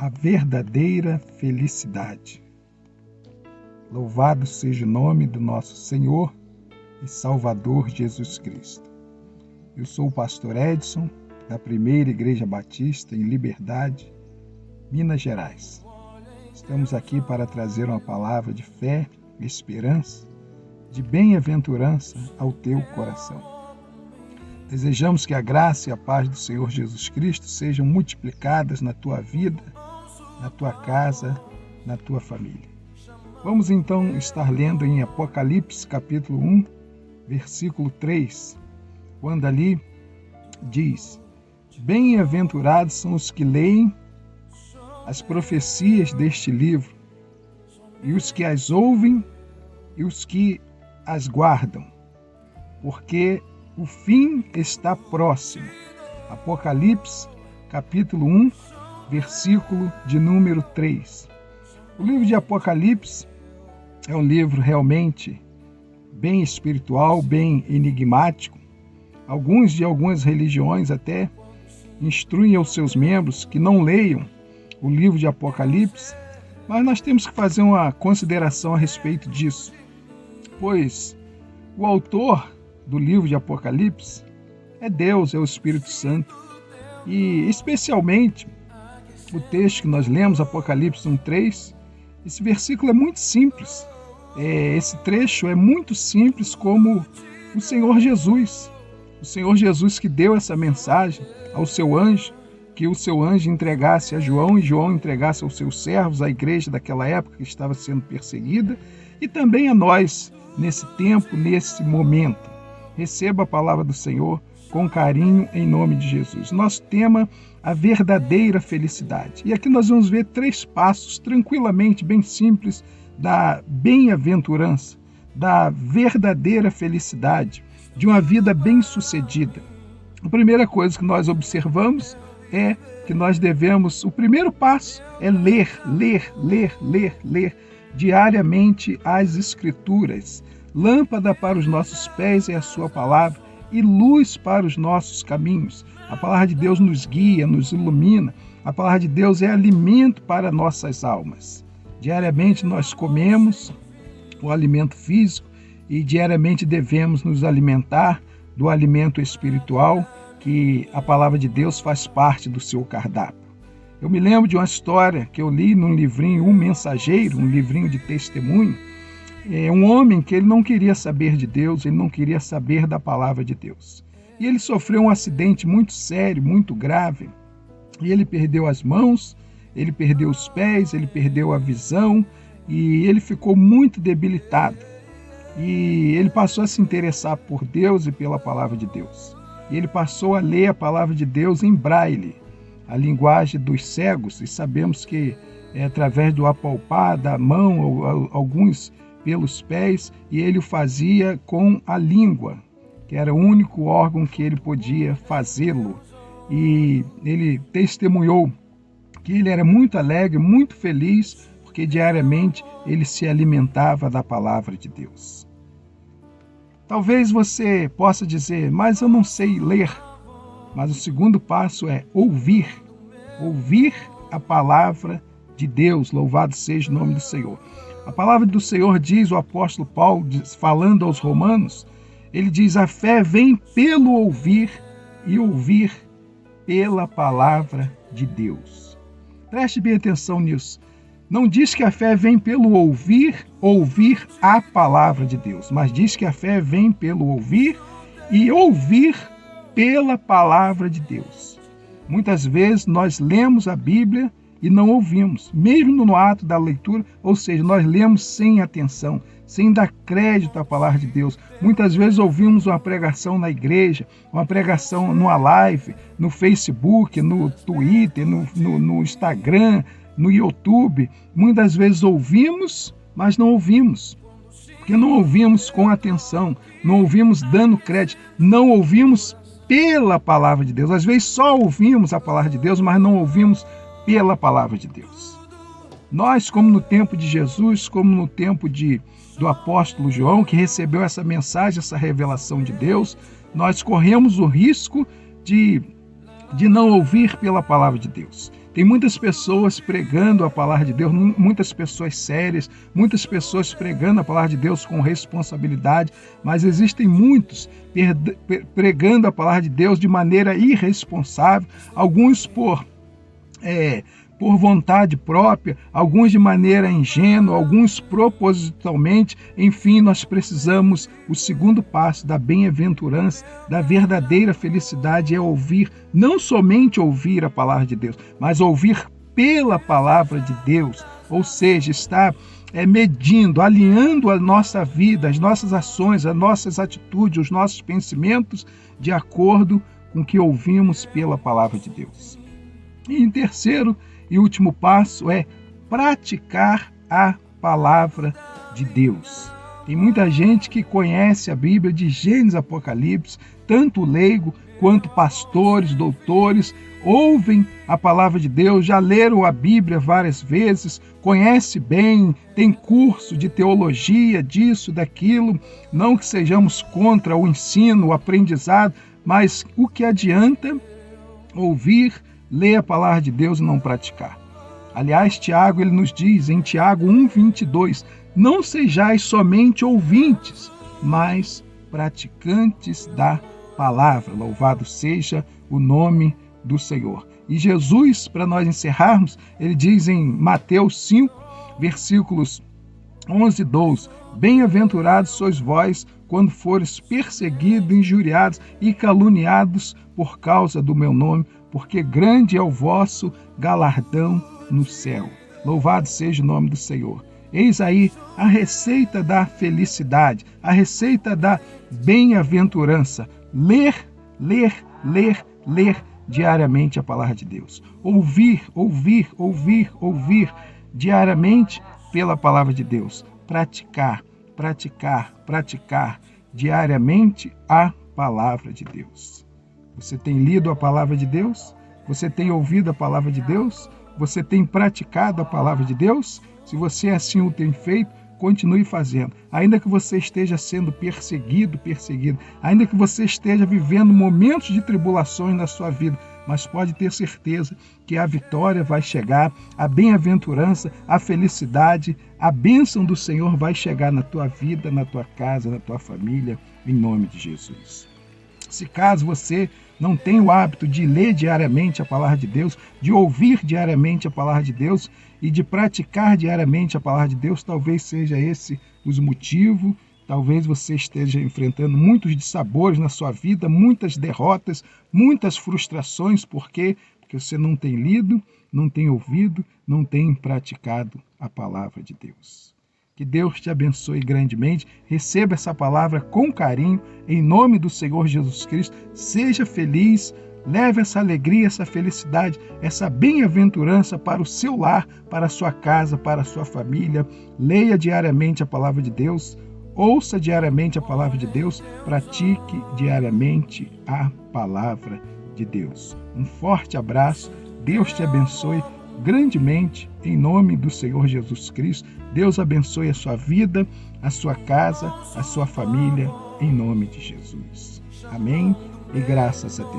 a verdadeira felicidade. Louvado seja o nome do nosso Senhor e Salvador Jesus Cristo. Eu sou o pastor Edson, da Primeira Igreja Batista em Liberdade, Minas Gerais. Estamos aqui para trazer uma palavra de fé, esperança, de bem-aventurança ao teu coração. Desejamos que a graça e a paz do Senhor Jesus Cristo sejam multiplicadas na tua vida, na tua casa, na tua família. Vamos então estar lendo em Apocalipse capítulo 1, versículo 3, quando ali diz: Bem-aventurados são os que leem as profecias deste livro, e os que as ouvem e os que as guardam, porque o fim está próximo. Apocalipse, capítulo 1, versículo de número 3. O livro de Apocalipse é um livro realmente bem espiritual, bem enigmático. Alguns de algumas religiões até instruem aos seus membros que não leiam o livro de Apocalipse, mas nós temos que fazer uma consideração a respeito disso, pois o autor do livro de Apocalipse é Deus, é o Espírito Santo. E especialmente o texto que nós lemos, Apocalipse 1:3, esse versículo é muito simples. Esse trecho é muito simples como o Senhor Jesus. O Senhor Jesus que deu essa mensagem ao seu anjo, que o seu anjo entregasse a João e João entregasse aos seus servos, a igreja daquela época que estava sendo perseguida, e também a nós nesse tempo, nesse momento. Receba a palavra do Senhor com carinho em nome de Jesus. Nosso tema, a verdadeira felicidade. E aqui nós vamos ver 3 passos tranquilamente, bem simples, da bem-aventurança, da verdadeira felicidade, de uma vida bem-sucedida. A primeira coisa que nós observamos é que nós devemos, o primeiro passo é ler diariamente as Escrituras. Lâmpada para os nossos pés é a sua palavra e luz para os nossos caminhos. A palavra de Deus nos guia, nos ilumina. A palavra de Deus é alimento para nossas almas. Diariamente nós comemos o alimento físico e diariamente devemos nos alimentar do alimento espiritual, que a palavra de Deus faz parte do seu cardápio. Eu me lembro de uma história que eu li num livrinho, Um Mensageiro, um livrinho de testemunho. Um homem que ele não queria saber de Deus, ele não queria saber da palavra de Deus. E ele sofreu um acidente muito sério, muito grave. E ele perdeu as mãos, ele perdeu os pés, ele perdeu a visão e ele ficou muito debilitado. E ele passou a se interessar por Deus e pela palavra de Deus. E ele passou a ler a palavra de Deus em braille, a linguagem dos cegos. E sabemos que é através do apalpar da mão, ou alguns pelos pés, e ele o fazia com a língua, que era o único órgão que ele podia fazê-lo. E ele testemunhou que ele era muito alegre, muito feliz, porque diariamente ele se alimentava da palavra de Deus. Talvez você possa dizer, mas eu não sei ler. Mas o segundo passo é ouvir. Ouvir a palavra de Deus. Louvado seja o nome do Senhor. A palavra do Senhor diz, o apóstolo Paulo, falando aos romanos, ele diz, a fé vem pelo ouvir e ouvir pela palavra de Deus. Preste bem atenção nisso. Não diz que a fé vem pelo ouvir a palavra de Deus, mas diz que a fé vem pelo ouvir e ouvir pela palavra de Deus. Muitas vezes nós lemos a Bíblia e não ouvimos, mesmo no ato da leitura, ou seja, nós lemos sem atenção, sem dar crédito à palavra de Deus. Muitas vezes ouvimos uma pregação na igreja, uma pregação numa live, no Facebook, no Twitter, no Instagram, no YouTube. Muitas vezes ouvimos, mas não ouvimos, porque não ouvimos com atenção, não ouvimos dando crédito, não ouvimos pela palavra de Deus. Às vezes só ouvimos a palavra de Deus, mas não ouvimos pela palavra de Deus. Nós, como no tempo de Jesus, como no tempo do apóstolo João, que recebeu essa mensagem, essa revelação de Deus, nós corremos o risco de não ouvir pela palavra de Deus, Tem muitas pessoas pregando a palavra de Deus, muitas pessoas sérias, muitas pessoas pregando a palavra de Deus com responsabilidade, mas existem muitos pregando a palavra de Deus de maneira irresponsável, alguns por vontade própria, alguns de maneira ingênua, alguns propositalmente. Enfim, nós precisamos, o segundo passo da bem-aventurança, da verdadeira felicidade, é ouvir, não somente ouvir a palavra de Deus, mas ouvir pela palavra de Deus, ou seja, estar medindo, alinhando a nossa vida, as nossas ações, as nossas atitudes, os nossos pensamentos de acordo com o que ouvimos pela palavra de Deus. E em terceiro e último passo é praticar a palavra de Deus. Tem muita gente que conhece a Bíblia de Gênesis a Apocalipse, tanto leigo quanto pastores, doutores, ouvem a palavra de Deus, já leram a Bíblia várias vezes, conhece bem, tem curso de teologia, disso, daquilo. Não que sejamos contra o ensino, o aprendizado, mas o que adianta ouvir, ler a palavra de Deus e não praticar? Aliás, Tiago ele nos diz em Tiago 1:22, não sejais somente ouvintes, mas praticantes da palavra. Louvado seja o nome do Senhor. E Jesus, para nós encerrarmos, ele diz em Mateus 5, versículos 11 e 12, bem-aventurados sois vós quando fores perseguidos, injuriados e caluniados por causa do meu nome, porque grande é o vosso galardão no céu. Louvado seja o nome do Senhor. Eis aí a receita da felicidade, a receita da bem-aventurança. Ler, ler, ler, ler diariamente a palavra de Deus. Ouvir, ouvir, ouvir, ouvir diariamente pela palavra de Deus. Praticar, praticar, praticar diariamente a palavra de Deus. Você tem lido a palavra de Deus? Você tem ouvido a palavra de Deus? Você tem praticado a palavra de Deus? Se você assim o tem feito, continue fazendo. Ainda que você esteja sendo perseguido, ainda que você esteja vivendo momentos de tribulações na sua vida, mas pode ter certeza que a vitória vai chegar, a bem-aventurança, a felicidade, a bênção do Senhor vai chegar na tua vida, na tua casa, na tua família, em nome de Jesus. Se caso você não tem o hábito de ler diariamente a palavra de Deus, de ouvir diariamente a palavra de Deus e de praticar diariamente a palavra de Deus, talvez seja esse os motivos, talvez você esteja enfrentando muitos dissabores na sua vida, muitas derrotas, muitas frustrações. Por quê? Porque você não tem lido, não tem ouvido, não tem praticado a palavra de Deus. Que Deus te abençoe grandemente. Receba essa palavra com carinho, em nome do Senhor Jesus Cristo. Seja feliz, leve essa alegria, essa felicidade, essa bem-aventurança para o seu lar, para a sua casa, para a sua família. Leia diariamente a palavra de Deus, ouça diariamente a palavra de Deus, pratique diariamente a palavra de Deus. Um forte abraço, Deus te abençoe grandemente, em nome do Senhor Jesus Cristo. Deus abençoe a sua vida, a sua casa, a sua família, em nome de Jesus. Amém e graças a Deus.